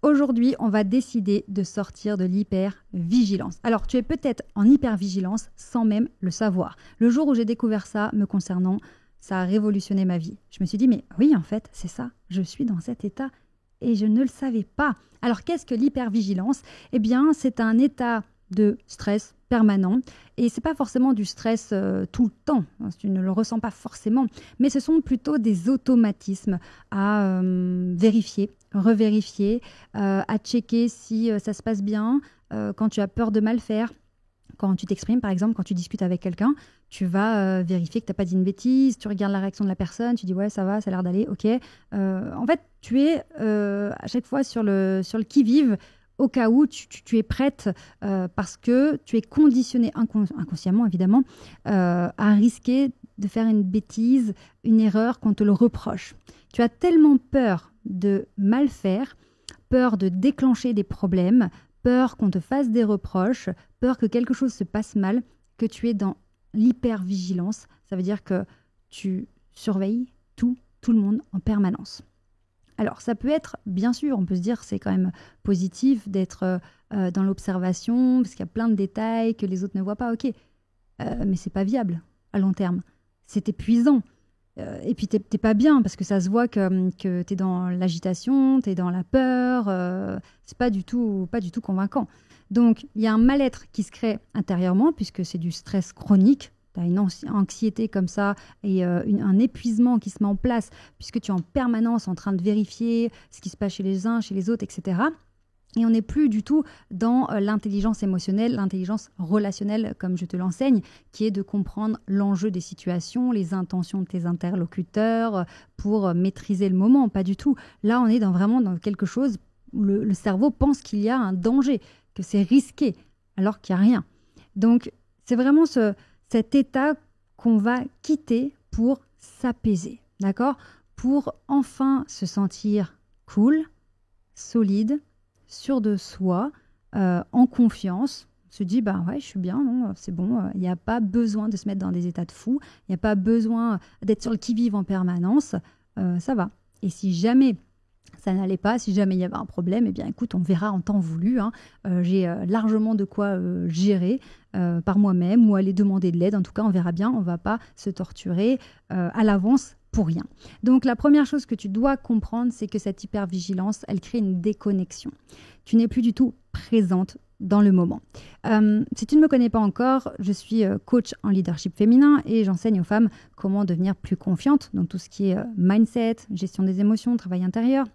Aujourd'hui, on va décider de sortir de l'hypervigilance. Alors, tu es peut-être en hypervigilance sans même le savoir. Le jour où j'ai découvert ça me concernant, ça a révolutionné ma vie. Je me suis dit, mais oui, en fait, c'est ça. Je suis dans cet état et je ne le savais pas. Alors, qu'est-ce que l'hypervigilance ? Eh bien, c'est un état de stress permanent et c'est pas forcément du stress tout le temps. Tu ne le ressens pas forcément, mais ce sont plutôt des automatismes à vérifier, revérifier, à checker si ça se passe bien, quand tu as peur de mal faire. Quand tu t'exprimes, par exemple, quand tu discutes avec quelqu'un, tu vas vérifier que tu n'as pas dit une bêtise, tu regardes la réaction de la personne, tu dis ouais, ça va, ça a l'air d'aller, ok. En fait, tu es à chaque fois sur le qui-vive au cas où tu es prête parce que tu es conditionnée inconsciemment, évidemment, à risquer de faire une bêtise, une erreur, qu'on te le reproche. Tu as tellement peur de mal faire, peur de déclencher des problèmes, peur qu'on te fasse des reproches, peur que quelque chose se passe mal, que tu es dans l'hypervigilance. Ça veut dire que tu surveilles tout le monde en permanence. Alors, ça peut être, bien sûr, on peut se dire c'est quand même positif d'être dans l'observation, parce qu'il y a plein de détails que les autres ne voient pas, ok. Mais c'est pas viable à long terme. C'est épuisant. Et puis, t'es pas bien, parce que ça se voit que t'es dans l'agitation, t'es dans la peur. C'est pas du tout convaincant. Donc, il y a un mal-être qui se crée intérieurement, puisque c'est du stress chronique. Tu as une anxiété comme ça et un épuisement qui se met en place puisque tu es en permanence en train de vérifier ce qui se passe chez les uns, chez les autres, etc. Et on n'est plus du tout dans l'intelligence émotionnelle, l'intelligence relationnelle, comme je te l'enseigne, qui est de comprendre l'enjeu des situations, les intentions de tes interlocuteurs pour maîtriser le moment. Pas du tout. Là, on est vraiment dans quelque chose où le cerveau pense qu'il y a un danger, que c'est risqué, alors qu'il n'y a rien. Donc, c'est vraiment cet état qu'on va quitter pour s'apaiser, d'accord ? Pour enfin se sentir cool, solide, sûr de soi, en confiance. On se dit, bah ouais, je suis bien, non, c'est bon, il n'y a pas besoin de se mettre dans des états de fou, il n'y a pas besoin d'être sur le qui-vive en permanence, ça va. Et si jamais ça n'allait pas, si jamais il y avait un problème, eh bien écoute, on verra en temps voulu. J'ai largement de quoi gérer par moi-même ou aller demander de l'aide. En tout cas, on verra bien, on ne va pas se torturer à l'avance pour rien. Donc la première chose que tu dois comprendre, c'est que cette hypervigilance, elle crée une déconnexion. Tu n'es plus du tout présente dans le moment. Si tu ne me connais pas encore, je suis coach en leadership féminin et j'enseigne aux femmes comment devenir plus confiantes, donc tout ce qui est mindset, gestion des émotions, travail intérieur,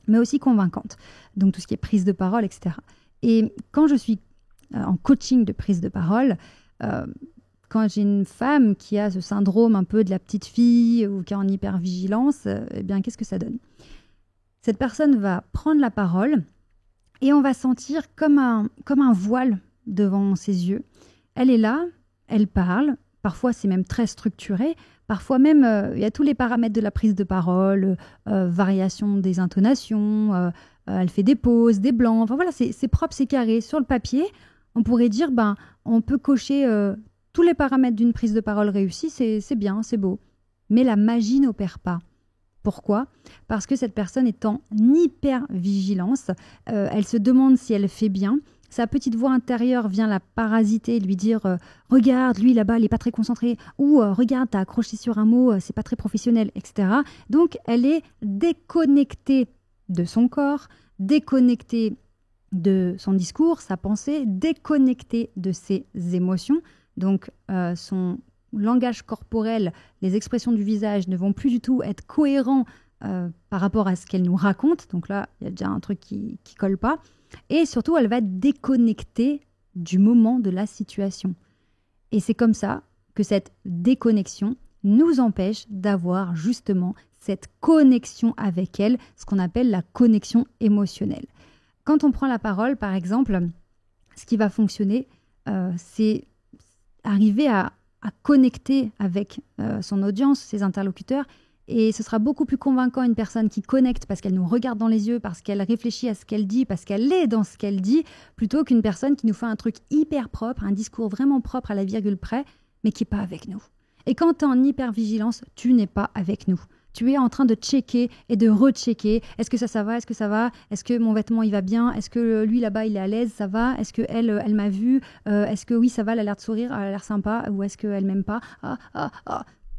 mais aussi convaincante, donc tout ce qui est prise de parole, etc. Et quand je suis en coaching de prise de parole, quand j'ai une femme qui a ce syndrome un peu de la petite fille ou qui est en hypervigilance, eh bien, qu'est-ce que ça donne ? Cette personne va prendre la parole et on va sentir comme un voile devant ses yeux. Elle est là, elle parle, parfois c'est même très structuré, parfois même il y a tous les paramètres de la prise de parole, variation des intonations, elle fait des pauses, des blancs, enfin voilà, c'est propre, c'est carré. Sur le papier, on pourrait dire, on peut cocher tous les paramètres d'une prise de parole réussie, c'est bien, c'est beau. Mais la magie n'opère pas. Pourquoi ? Parce que cette personne est en hypervigilance, elle se demande si elle fait bien. Sa petite voix intérieure vient la parasiter, lui dire regarde, lui là-bas, il n'est pas très concentré, ou regarde, t'as accroché sur un mot, c'est pas très professionnel, etc. Donc, elle est déconnectée de son corps, déconnectée de son discours, sa pensée, déconnectée de ses émotions. Donc, son langage corporel, les expressions du visage ne vont plus du tout être cohérents par rapport à ce qu'elle nous raconte. Donc là, il y a déjà un truc qui colle pas. Et surtout, elle va être déconnectée du moment de la situation. Et c'est comme ça que cette déconnexion nous empêche d'avoir justement cette connexion avec elle, ce qu'on appelle la connexion émotionnelle. Quand on prend la parole, par exemple, ce qui va fonctionner, c'est arriver à connecter avec son audience, ses interlocuteurs. Et ce sera beaucoup plus convaincant une personne qui connecte parce qu'elle nous regarde dans les yeux, parce qu'elle réfléchit à ce qu'elle dit, parce qu'elle est dans ce qu'elle dit, plutôt qu'une personne qui nous fait un truc hyper propre, un discours vraiment propre à la virgule près, mais qui n'est pas avec nous. Et quand tu es en hypervigilance, tu n'es pas avec nous. Tu es en train de checker et de rechecker. Est-ce que ça va? Est-ce que ça va? Est-ce que mon vêtement, il va bien? Est-ce que lui, là-bas, il est à l'aise? Ça va? Est-ce qu'elle, elle m'a vu? Est-ce que oui, ça va? Elle a l'air de sourire? Elle a l'air sympa? Ou est-ce qu'elle m'aime pas?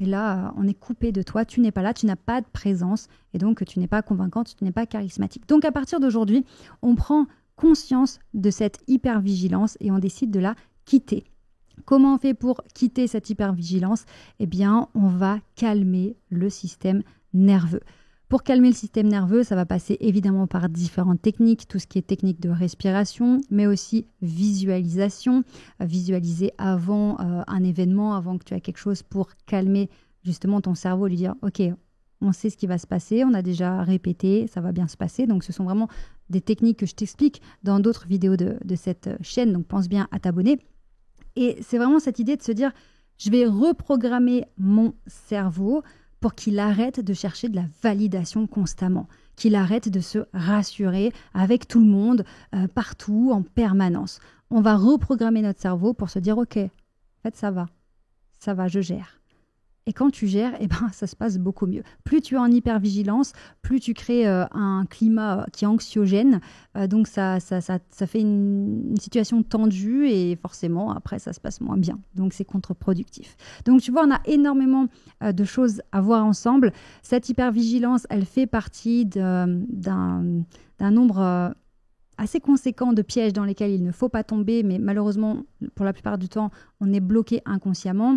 Et là, on est coupé de toi. Tu n'es pas là. Tu n'as pas de présence. Et donc, tu n'es pas convaincante. Tu n'es pas charismatique. Donc, à partir d'aujourd'hui, on prend conscience de cette hypervigilance et on décide de la quitter. Comment on fait pour quitter cette hypervigilance? Eh bien, on va calmer le système nerveux. Pour calmer le système nerveux, ça va passer évidemment par différentes techniques, tout ce qui est technique de respiration, mais aussi visualisation, visualiser avant un événement, avant que tu aies quelque chose pour calmer justement ton cerveau, lui dire « Ok, on sait ce qui va se passer, on a déjà répété, ça va bien se passer ». Donc, ce sont vraiment des techniques que je t'explique dans d'autres vidéos de cette chaîne, donc pense bien à t'abonner. Et c'est vraiment cette idée de se dire, je vais reprogrammer mon cerveau pour qu'il arrête de chercher de la validation constamment, qu'il arrête de se rassurer avec tout le monde, partout, en permanence. On va reprogrammer notre cerveau pour se dire, ok, en fait ça va, je gère. Et quand tu gères, eh ben, ça se passe beaucoup mieux. Plus tu es en hypervigilance, plus tu crées un climat qui est anxiogène. Donc, ça fait une situation tendue et forcément, après, ça se passe moins bien. Donc, c'est contre-productif. Donc, tu vois, on a énormément de choses à voir ensemble. Cette hypervigilance, elle fait partie d'un nombre assez conséquent de pièges dans lesquels il ne faut pas tomber. Mais malheureusement, pour la plupart du temps, on est bloqué inconsciemment.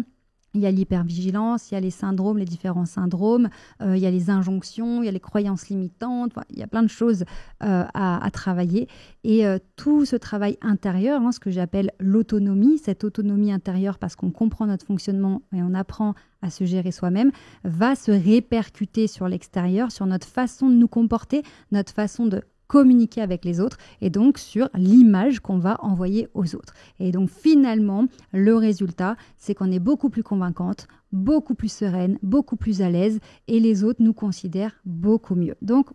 Il y a l'hypervigilance, il y a les syndromes, les différents syndromes, il y a les injonctions, il y a les croyances limitantes, il y a plein de choses à travailler. Et tout ce travail intérieur, ce que j'appelle l'autonomie, cette autonomie intérieure parce qu'on comprend notre fonctionnement et on apprend à se gérer soi-même, va se répercuter sur l'extérieur, sur notre façon de nous comporter, notre façon de communiquer avec les autres et donc sur l'image qu'on va envoyer aux autres. Et donc finalement, le résultat, c'est qu'on est beaucoup plus convaincante, beaucoup plus sereine, beaucoup plus à l'aise et les autres nous considèrent beaucoup mieux. Donc,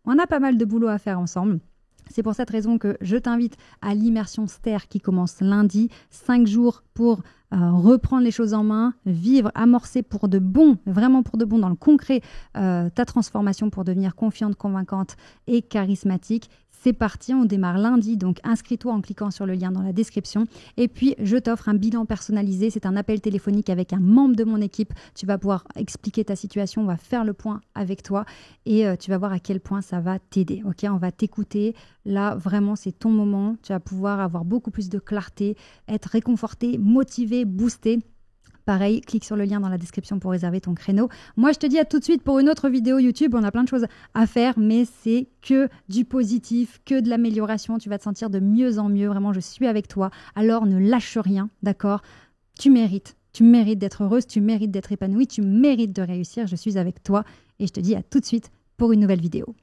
on a pas mal de boulot à faire ensemble. C'est pour cette raison que je t'invite à l'immersion STER qui commence lundi, 5 jours pour reprendre les choses en main, vivre, amorcer pour de bon, vraiment pour de bon dans le concret, ta transformation pour devenir confiante, convaincante et charismatique. C'est parti, on démarre lundi, donc inscris-toi en cliquant sur le lien dans la description. Et puis, je t'offre un bilan personnalisé. C'est un appel téléphonique avec un membre de mon équipe. Tu vas pouvoir expliquer ta situation, on va faire le point avec toi et tu vas voir à quel point ça va t'aider. Ok, on va t'écouter. Là, vraiment, c'est ton moment. Tu vas pouvoir avoir beaucoup plus de clarté, être réconforté, motivé, boosté. Pareil, clique sur le lien dans la description pour réserver ton créneau. Moi, je te dis à tout de suite pour une autre vidéo YouTube. On a plein de choses à faire, mais c'est que du positif, que de l'amélioration. Tu vas te sentir de mieux en mieux. Vraiment, je suis avec toi. Alors, ne lâche rien, d'accord? Tu mérites. Tu mérites d'être heureuse, tu mérites d'être épanouie, tu mérites de réussir. Je suis avec toi et je te dis à tout de suite pour une nouvelle vidéo.